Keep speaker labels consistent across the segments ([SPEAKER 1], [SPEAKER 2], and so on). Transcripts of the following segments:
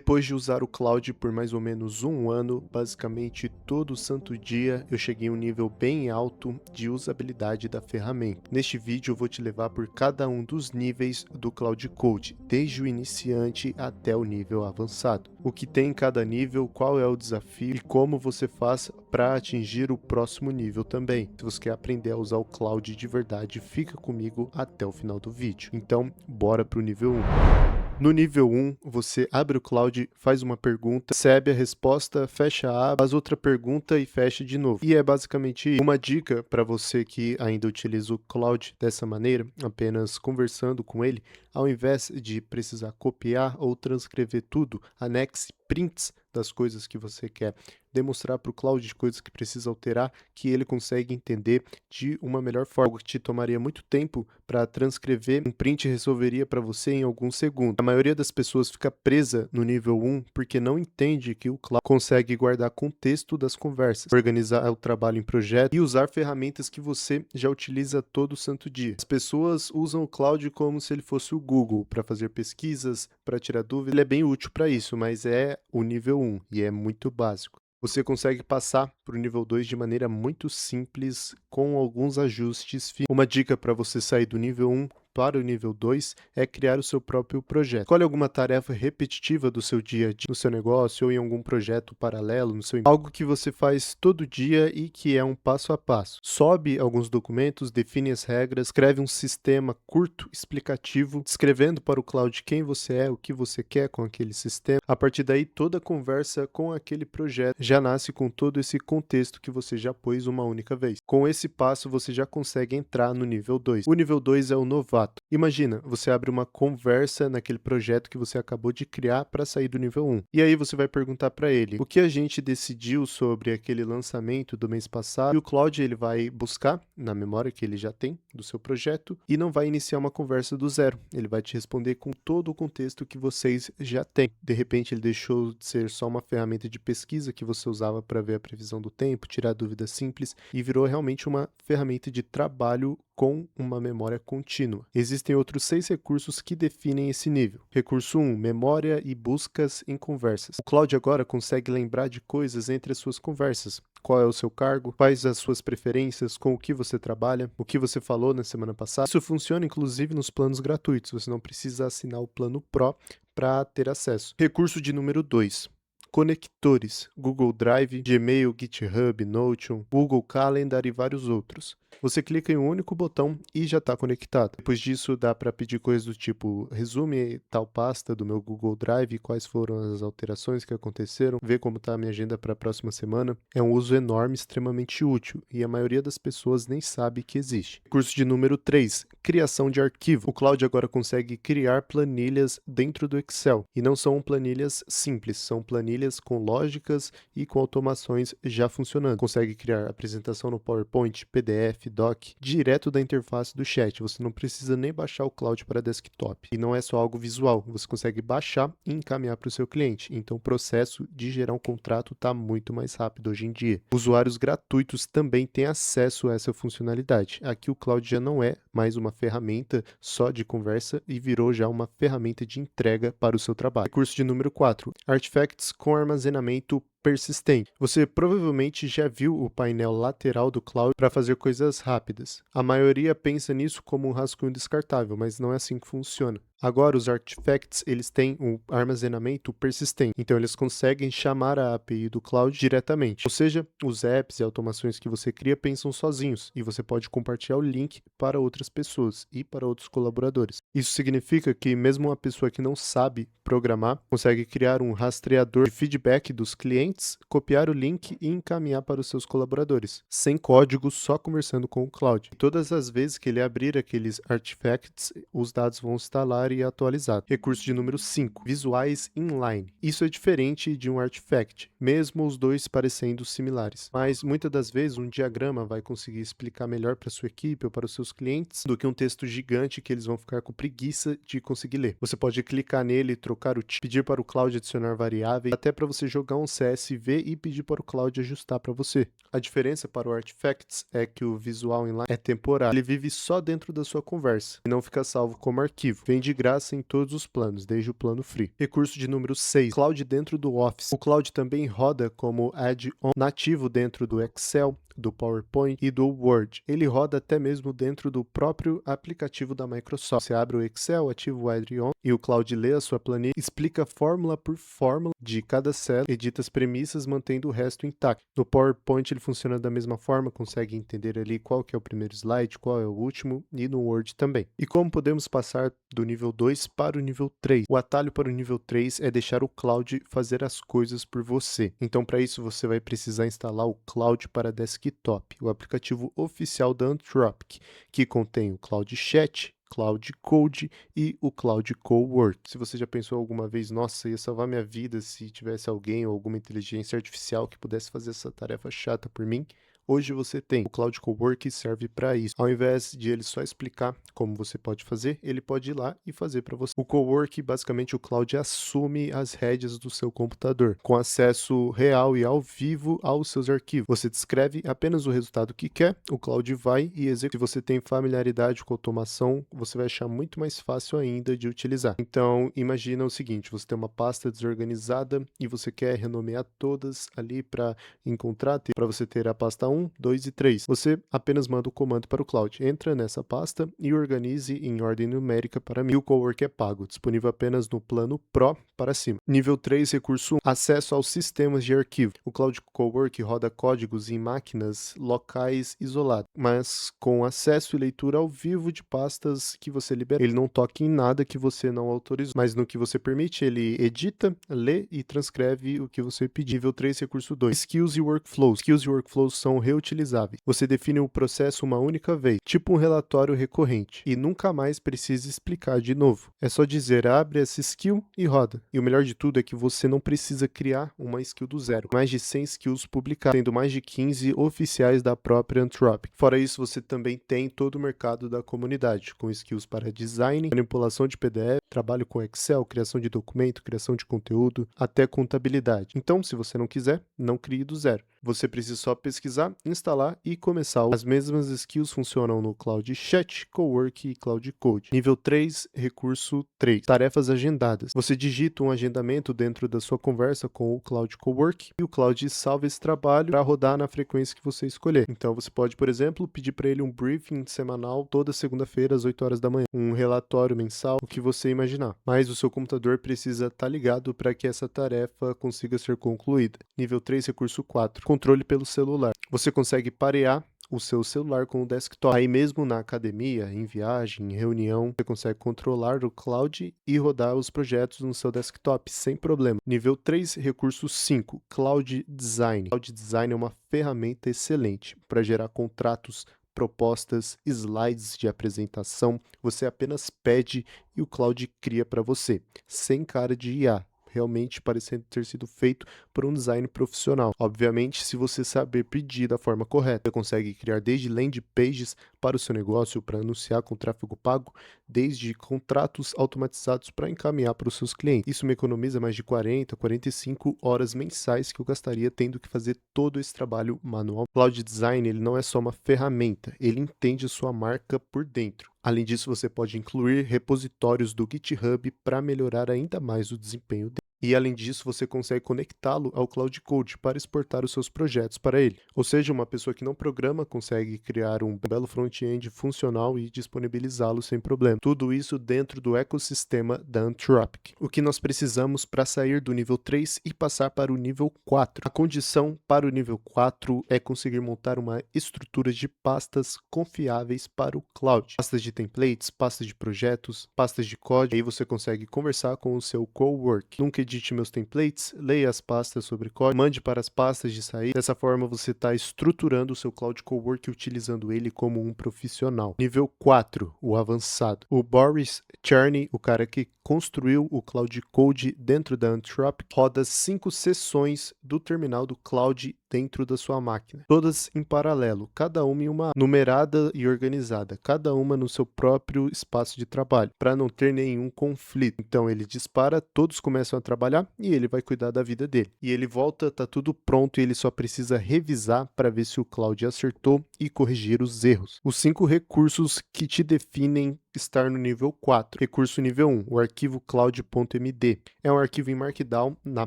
[SPEAKER 1] Depois de usar o Cloud por mais ou menos um ano, basicamente todo santo dia eu cheguei a um nível bem alto de usabilidade da ferramenta. Neste vídeo eu vou te levar por cada um dos níveis do Cloud Code, desde o iniciante até o nível avançado. O que tem em cada nível, qual é o desafio e como você faz para atingir o próximo nível também. Se você quer aprender a usar o Cloud de verdade, fica comigo até o final do vídeo. Então, bora para o nível 1. No nível 1, você abre o Cloud, faz uma pergunta, recebe a resposta, fecha a aba, faz outra pergunta e fecha de novo. E é basicamente uma dica para você que ainda utiliza o Cloud dessa maneira, apenas conversando com ele, ao invés de precisar copiar ou transcrever tudo, anexe prints das coisas que você quer demonstrar para o Cloud de coisas que precisa alterar, que ele consegue entender de uma melhor forma. Algo que te tomaria muito tempo para transcrever, um print resolveria para você em alguns segundos. A maioria das pessoas fica presa no nível 1 porque não entende que o Cloud consegue guardar contexto das conversas, organizar o trabalho em projeto e usar ferramentas que você já utiliza todo santo dia. As pessoas usam o Cloud como se ele fosse o Google para fazer pesquisas, para tirar dúvidas. Ele é bem útil para isso, mas é o nível 1 e é muito básico. Você consegue passar para o nível 2 de maneira muito simples, com alguns ajustes finos. Uma dica para você sair do nível 1 para o nível 2 é criar o seu próprio projeto. Escolhe alguma tarefa repetitiva do seu dia a dia, no seu negócio ou em algum projeto paralelo, no seu algo que você faz todo dia e que é um passo a passo. Sobe alguns documentos, define as regras, escreve um sistema curto, explicativo, descrevendo para o Cloud quem você é, o que você quer com aquele sistema. A partir daí, toda a conversa com aquele projeto já nasce com todo esse contexto que você já pôs uma única vez. Com esse passo, você já consegue entrar no nível 2. O nível 2 é o novato. Imagina, você abre uma conversa naquele projeto que você acabou de criar para sair do nível 1. E aí você vai perguntar para ele o que a gente decidiu sobre aquele lançamento do mês passado. E o Claude ele vai buscar na memória que ele já tem do seu projeto e não vai iniciar uma conversa do zero. Ele vai te responder com todo o contexto que vocês já têm. De repente ele deixou de ser só uma ferramenta de pesquisa que você usava para ver a previsão do tempo, tirar dúvidas simples e virou realmente uma ferramenta de trabalho com uma memória contínua. Existem outros 6 recursos que definem esse nível. Recurso 1, memória e buscas em conversas. O Cloud agora consegue lembrar de coisas entre as suas conversas. Qual é o seu cargo, quais as suas preferências, com o que você trabalha, o que você falou na semana passada. Isso funciona inclusive nos planos gratuitos, você não precisa assinar o plano Pro para ter acesso. Recurso de número 2. Conectores, Google Drive, Gmail, GitHub, Notion, Google Calendar e vários outros. Você clica em um único botão e já está conectado. Depois disso, dá para pedir coisas do tipo, resume tal pasta do meu Google Drive, quais foram as alterações que aconteceram, ver como está a minha agenda para a próxima semana. É um uso enorme, extremamente útil, e a maioria das pessoas nem sabe que existe. Curso de número 3, criação de arquivo. O Cloud agora consegue criar planilhas dentro do Excel, e não são planilhas simples, são planilhas com lógicas e com automações já funcionando. Consegue criar apresentação no PowerPoint, PDF, Doc, direto da interface do chat. Você não precisa nem baixar o Cloud para desktop. E não é só algo visual, você consegue baixar e encaminhar para o seu cliente. Então o processo de gerar um contrato está muito mais rápido hoje em dia. Usuários gratuitos também têm acesso a essa funcionalidade. Aqui o Cloud já não é mais uma ferramenta só de conversa e virou já uma ferramenta de entrega para o seu trabalho. Recurso de número 4, artifacts com armazenamento persistente. Você provavelmente já viu o painel lateral do Cloud para fazer coisas rápidas. A maioria pensa nisso como um rascunho descartável, mas não é assim que funciona. Agora, os artifacts, eles têm um armazenamento persistente, então eles conseguem chamar a API do Cloud diretamente. Ou seja, os apps e automações que você cria pensam sozinhos, e você pode compartilhar o link para outras pessoas e para outros colaboradores. Isso significa que mesmo uma pessoa que não sabe programar consegue criar um rastreador de feedback dos clientes, copiar o link e encaminhar para os seus colaboradores, sem código, só conversando com o Cloud. E todas as vezes que ele abrir aqueles artifacts, os dados vão instalar e atualizar. Recurso de número 5, visuais inline. Isso é diferente de um artifact, mesmo os dois parecendo similares. Mas muitas das vezes um diagrama vai conseguir explicar melhor para sua equipe ou para os seus clientes do que um texto gigante que eles vão ficar com preguiça de conseguir ler. Você pode clicar nele, trocar o tipo, pedir para o Cloud adicionar variáveis, até para você jogar um CS CSV e pedir para o Cloud ajustar para você. A diferença para o Artifacts é que o visual inline é temporário, ele vive só dentro da sua conversa e não fica salvo como arquivo. Vem de graça em todos os planos, desde o plano free. Recurso de número 6, Cloud dentro do Office. O Cloud também roda como add-on nativo dentro do Excel, do PowerPoint e do Word. Ele roda até mesmo dentro do próprio aplicativo da Microsoft. Você abre o Excel, ativa o add-on e o Cloud lê a sua planilha, explica fórmula por fórmula de cada célula, edita as premissas, mantendo o resto intacto. No PowerPoint ele funciona da mesma forma, consegue entender ali qual que é o primeiro slide, qual é o último, e no Word também. E como podemos passar do nível 2 para o nível 3? O atalho para o nível 3 é deixar o Cloud fazer as coisas por você. Então, para isso, você vai precisar instalar o Cloud para desktop, o aplicativo oficial da Anthropic, que contém o Cloud Chat, Cloud Code e o Cloud Cowork. Se você já pensou alguma vez, nossa, ia salvar minha vida se tivesse alguém ou alguma inteligência artificial que pudesse fazer essa tarefa chata por mim, hoje você tem. O Cloud Cowork serve para isso. Ao invés de ele só explicar como você pode fazer, ele pode ir lá e fazer para você. O Cowork, basicamente, o Cloud assume as rédeas do seu computador, com acesso real e ao vivo aos seus arquivos. Você descreve apenas o resultado que quer, o Cloud vai e executa. Se você tem familiaridade com automação, você vai achar muito mais fácil ainda de utilizar. Então, imagina o seguinte, você tem uma pasta desorganizada e você quer renomear todas ali para encontrar, para você ter a pasta 1, 2 e 3. Você apenas manda o comando para o Cloud. Entra nessa pasta e organize em ordem numérica para mim. O Cowork é pago, disponível apenas no plano Pro para cima. Nível 3, recurso 1, acesso aos sistemas de arquivo. O Cloud Cowork roda códigos em máquinas locais isoladas, mas com acesso e leitura ao vivo de pastas que você libera. Ele não toca em nada que você não autorizou, mas no que você permite, ele edita, lê e transcreve o que você pedir. Nível 3, recurso 2, skills e workflows. Skills e workflows são reutilizáveis. Você define o processo uma única vez, tipo um relatório recorrente, e nunca mais precisa explicar de novo. É só dizer abre essa skill e roda. E o melhor de tudo é que você não precisa criar uma skill do zero. Mais de 100 skills publicadas, tendo mais de 15 oficiais da própria Anthropic. Fora isso, você também tem todo o mercado da comunidade, com skills para design, manipulação de PDF, trabalho com Excel, criação de documento, criação de conteúdo, até contabilidade. Então, se você não quiser, não crie do zero. Você precisa só pesquisar, instalar e começar. As mesmas skills funcionam no Cloud Chat, Cowork e Cloud Code. Nível 3, recurso 3, tarefas agendadas. Você digita um agendamento dentro da sua conversa com o Cloud Cowork e o Cloud salva esse trabalho para rodar na frequência que você escolher. Então você pode, por exemplo, pedir para ele um briefing semanal toda segunda-feira às 8 horas da manhã, um relatório mensal, o que você imaginar. Mas o seu computador precisa estar ligado para que essa tarefa consiga ser concluída. Nível 3, recurso 4, controle pelo celular. Você consegue parear o seu celular com o desktop. Aí mesmo na academia, em viagem, em reunião, você consegue controlar o cloud e rodar os projetos no seu desktop sem problema. Nível 3, recurso 5, Cloud Design. Cloud Design é uma ferramenta excelente para gerar contratos, propostas, slides de apresentação. Você apenas pede e o Cloud cria para você, sem cara de IA. Realmente parecendo ter sido feito por um design profissional. Obviamente, se você saber pedir da forma correta, você consegue criar desde landing pages para o seu negócio, para anunciar com tráfego pago, desde contratos automatizados para encaminhar para os seus clientes. Isso me economiza mais de 40, 45 horas mensais que eu gastaria tendo que fazer todo esse trabalho manual. Cloud Design, ele não é só uma ferramenta, ele entende a sua marca por dentro. Além disso, você pode incluir repositórios do GitHub para melhorar ainda mais o desempenho dele. E além disso, você consegue conectá-lo ao Cloud Code para exportar os seus projetos para ele. Ou seja, uma pessoa que não programa consegue criar um belo front-end funcional e disponibilizá-lo sem problema. Tudo isso dentro do ecossistema da Anthropic. O que nós precisamos para sair do nível 3 e passar para o nível 4. A condição para o nível 4 é conseguir montar uma estrutura de pastas confiáveis para o cloud. Pastas de templates, pastas de projetos, pastas de código. Aí você consegue conversar com o seu cowork. Nunca edite meus templates, leia as pastas sobre código, mande para as pastas de saída. Dessa forma você está estruturando o seu Cloud Cowork utilizando ele como um profissional. Nível 4, o avançado. O Boris Cherny, o cara que construiu o Cloud Code dentro da Anthropic, roda 5 sessões do terminal do Cloud dentro da sua máquina, todas em paralelo, cada uma em uma numerada e organizada, cada uma no seu próprio espaço de trabalho, para não ter nenhum conflito. Então ele dispara, todos começam a trabalhar e ele vai cuidar da vida dele. E ele volta, tá tudo pronto e ele só precisa revisar para ver se o Claude acertou e corrigir os erros. Os 5 recursos que te definem estar no nível 4. Recurso nível 1, o arquivo cloud.md. É um arquivo em Markdown na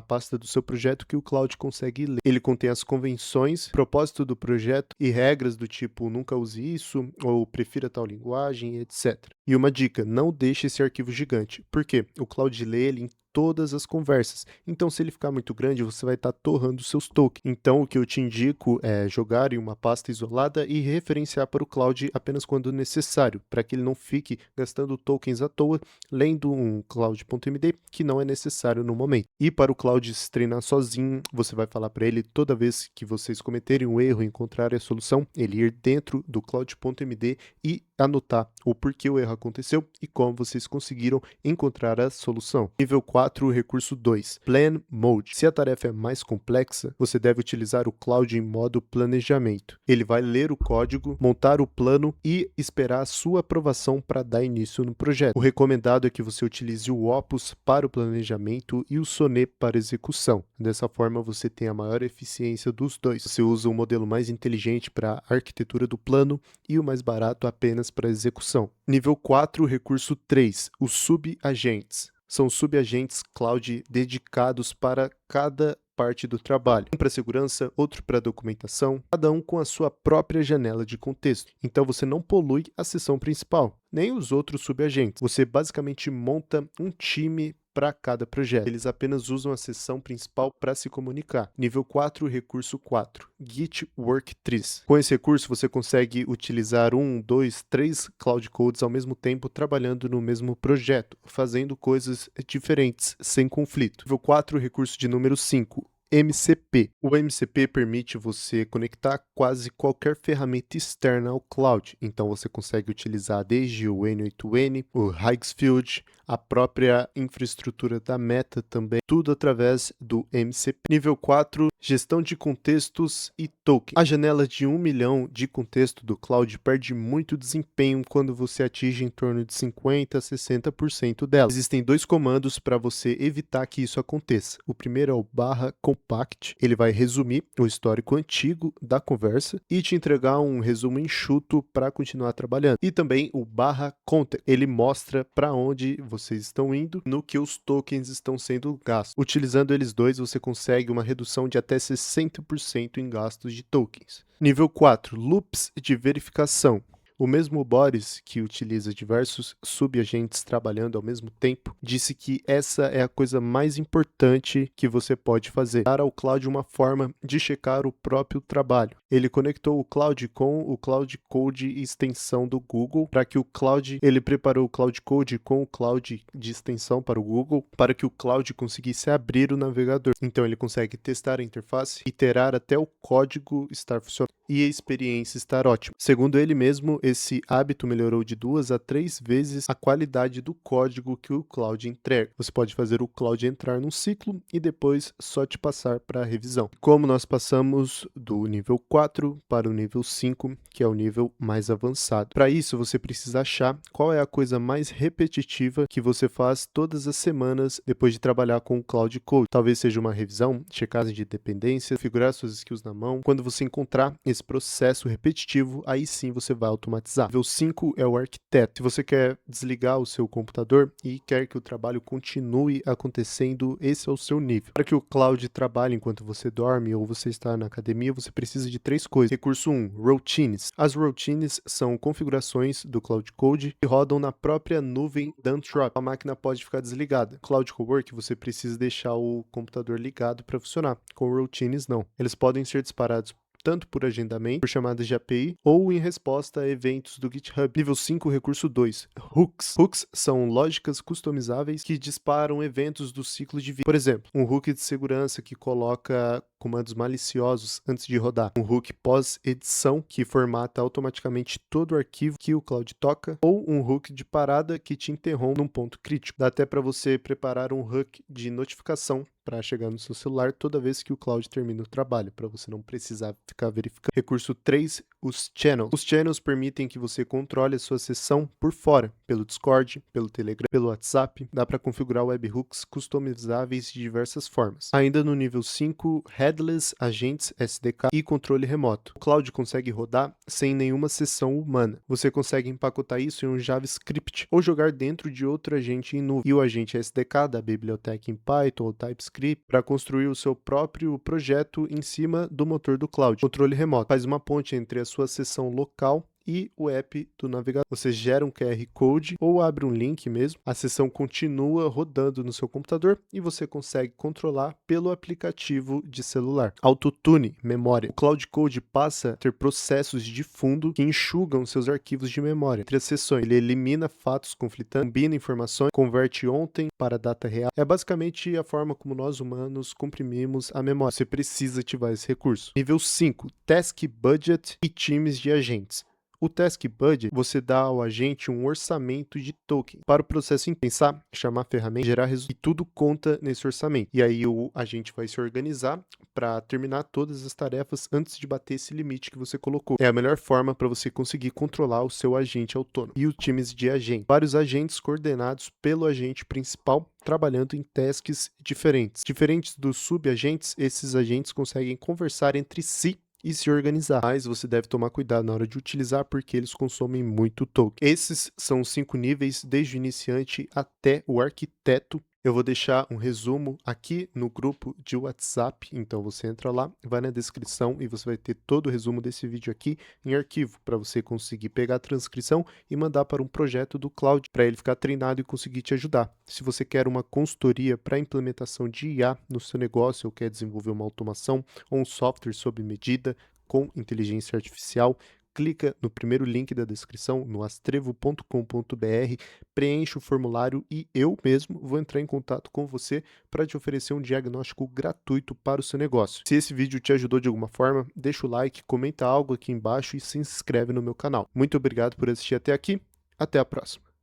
[SPEAKER 1] pasta do seu projeto que o Claude consegue ler. Ele contém as convenções, propósito do projeto e regras do tipo nunca use isso ou prefira tal linguagem, etc. E uma dica, não deixe esse arquivo gigante. Por quê? O Claude lê ele em todas as conversas. Então, se ele ficar muito grande, você vai estar torrando seus tokens. Então, o que eu te indico é jogar em uma pasta isolada e referenciar para o Claude apenas quando necessário, para que ele não fique gastando tokens à toa, lendo um cloud.md que não é necessário no momento. E para o Claude se treinar sozinho, você vai falar para ele toda vez que vocês cometerem um erro e encontrarem a solução, ele ir dentro do cloud.md e anotar o porquê o erro aconteceu e como vocês conseguiram encontrar a solução. Nível 4, recurso 2, Plan Mode. Se a tarefa é mais complexa, você deve utilizar o Claude em modo planejamento. Ele vai ler o código, montar o plano e esperar a sua aprovação para dar início no projeto. O recomendado é que você utilize o Opus para o planejamento e o Sonnet para execução. Dessa forma, você tem a maior eficiência dos dois. Você usa o modelo mais inteligente para a arquitetura do plano e o mais barato apenas para execução. Nível 4, recurso 3, os subagentes. São subagentes cloud dedicados para cada parte do trabalho. Um para segurança, outro para documentação, cada um com a sua própria janela de contexto. Então você não polui a seção principal, nem os outros subagentes. Você basicamente monta um time para cada projeto. Eles apenas usam a seção principal para se comunicar. Nível 4, recurso 4, Git Work Trees. Com esse recurso, você consegue utilizar 1, 2, 3 Cloud Codes ao mesmo tempo trabalhando no mesmo projeto, fazendo coisas diferentes, sem conflito. Nível 4, recurso de número 5, MCP. O MCP permite você conectar quase qualquer ferramenta externa ao cloud. Então você consegue utilizar desde o N8N, o Higgsfield, a própria infraestrutura da Meta também, tudo através do MCP. Nível 4, gestão de contextos e token. A janela de 1 milhão de contexto do cloud perde muito desempenho quando você atinge em torno de 50% a 60% dela. Existem 2 comandos para você evitar que isso aconteça. O primeiro é o /compact. Ele vai resumir o histórico antigo da conversa e te entregar um resumo enxuto para continuar trabalhando. E também o /context. Ele mostra para onde vocês estão indo, no que os tokens estão sendo gastos. Utilizando eles dois, você consegue uma redução de até 60% em gastos de tokens. Nível 4, loops de verificação. O mesmo Boris, que utiliza diversos subagentes trabalhando ao mesmo tempo, disse que essa é a coisa mais importante que você pode fazer, dar ao Cloud uma forma de checar o próprio trabalho. Ele conectou o Cloud com o Cloud Code extensão do Google, para que o Cloud, ele preparou o Cloud Code com o Cloud de extensão para o Google, para que o Cloud conseguisse abrir o navegador. Então ele consegue testar a interface, iterar até o código estar funcionando e a experiência estar ótima. Segundo ele mesmo, esse hábito melhorou de 2 a 3 vezes a qualidade do código que o Cloud entrega. Você pode fazer o Cloud entrar num ciclo e depois só te passar para a revisão. Como nós passamos do nível 4 para o nível 5, que é o nível mais avançado. Para isso, você precisa achar qual é a coisa mais repetitiva que você faz todas as semanas depois de trabalhar com o Cloud Code. Talvez seja uma revisão, checagem de dependência, configurar suas skills na mão. Quando você encontrar esse processo repetitivo, aí sim você vai automatizar. Nível 5 é o arquiteto. Se você quer desligar o seu computador e quer que o trabalho continue acontecendo, esse é o seu nível. Para que o Cloud trabalhe enquanto você dorme ou você está na academia, você precisa de 3 coisas. Recurso 1, routines. As routines são configurações do Cloud Code que rodam na própria nuvem da Anthropic. A máquina pode ficar desligada. Cloud Cowork, você precisa deixar o computador ligado para funcionar. Com routines, não. Eles podem ser disparados tanto por agendamento, por chamadas de API, ou em resposta a eventos do GitHub. Nível 5, recurso 2, hooks. Hooks são lógicas customizáveis que disparam eventos do ciclo de vida. Por exemplo, um hook de segurança que coloca comandos maliciosos antes de rodar. Um hook pós-edição que formata automaticamente todo o arquivo que o Cloud toca, ou um hook de parada que te interrompe num ponto crítico. Dá até para você preparar um hook de notificação para chegar no seu celular toda vez que o cloud termina o trabalho, para você não precisar ficar verificando. Recurso 3, os channels. Os channels permitem que você controle a sua sessão por fora, pelo Discord, pelo Telegram, pelo WhatsApp. Dá para configurar webhooks customizáveis de diversas formas. Ainda no nível 5, headless, agentes SDK e controle remoto. O cloud consegue rodar sem nenhuma sessão humana. Você consegue empacotar isso em um JavaScript ou jogar dentro de outro agente em nuvem. E o agente SDK da biblioteca em Python ou TypeScript para construir o seu próprio projeto em cima do motor do cloud. Controle remoto faz uma ponte entre a sua sessão local e o app do navegador. Você gera um QR Code ou abre um link mesmo, a sessão continua rodando no seu computador e você consegue controlar pelo aplicativo de celular. Autotune, memória. O Cloud Code passa a ter processos de fundo que enxugam seus arquivos de memória entre as sessões. Ele elimina fatos conflitantes, combina informações, converte ontem para data real. É basicamente a forma como nós humanos comprimimos a memória. Você precisa ativar esse recurso. Nível 5, Task Budget e times de agentes. O Task Budget, você dá ao agente um orçamento de token para o processo em pensar, chamar a ferramenta, gerar resultado, e tudo conta nesse orçamento. E aí o agente vai se organizar para terminar todas as tarefas antes de bater esse limite que você colocou. É a melhor forma para você conseguir controlar o seu agente autônomo. E os times de agente. Vários agentes coordenados pelo agente principal trabalhando em tasks diferentes. Diferentes dos subagentes, esses agentes conseguem conversar entre si e se organizar. Mas você deve tomar cuidado na hora de utilizar porque eles consomem muito token. Esses são os 5 níveis, desde o iniciante até o arquiteto. Eu vou deixar um resumo aqui no grupo de WhatsApp, então você entra lá, vai na descrição e você vai ter todo o resumo desse vídeo aqui em arquivo, para você conseguir pegar a transcrição e mandar para um projeto do Cloud, para ele ficar treinado e conseguir te ajudar. Se você quer uma consultoria para implementação de IA no seu negócio ou quer desenvolver uma automação ou um software sob medida com inteligência artificial, clica no primeiro link da descrição, no astrevo.com.br, preenche o formulário e eu mesmo vou entrar em contato com você para te oferecer um diagnóstico gratuito para o seu negócio. Se esse vídeo te ajudou de alguma forma, deixa o like, comenta algo aqui embaixo e se inscreve no meu canal. Muito obrigado por assistir até aqui, até a próxima.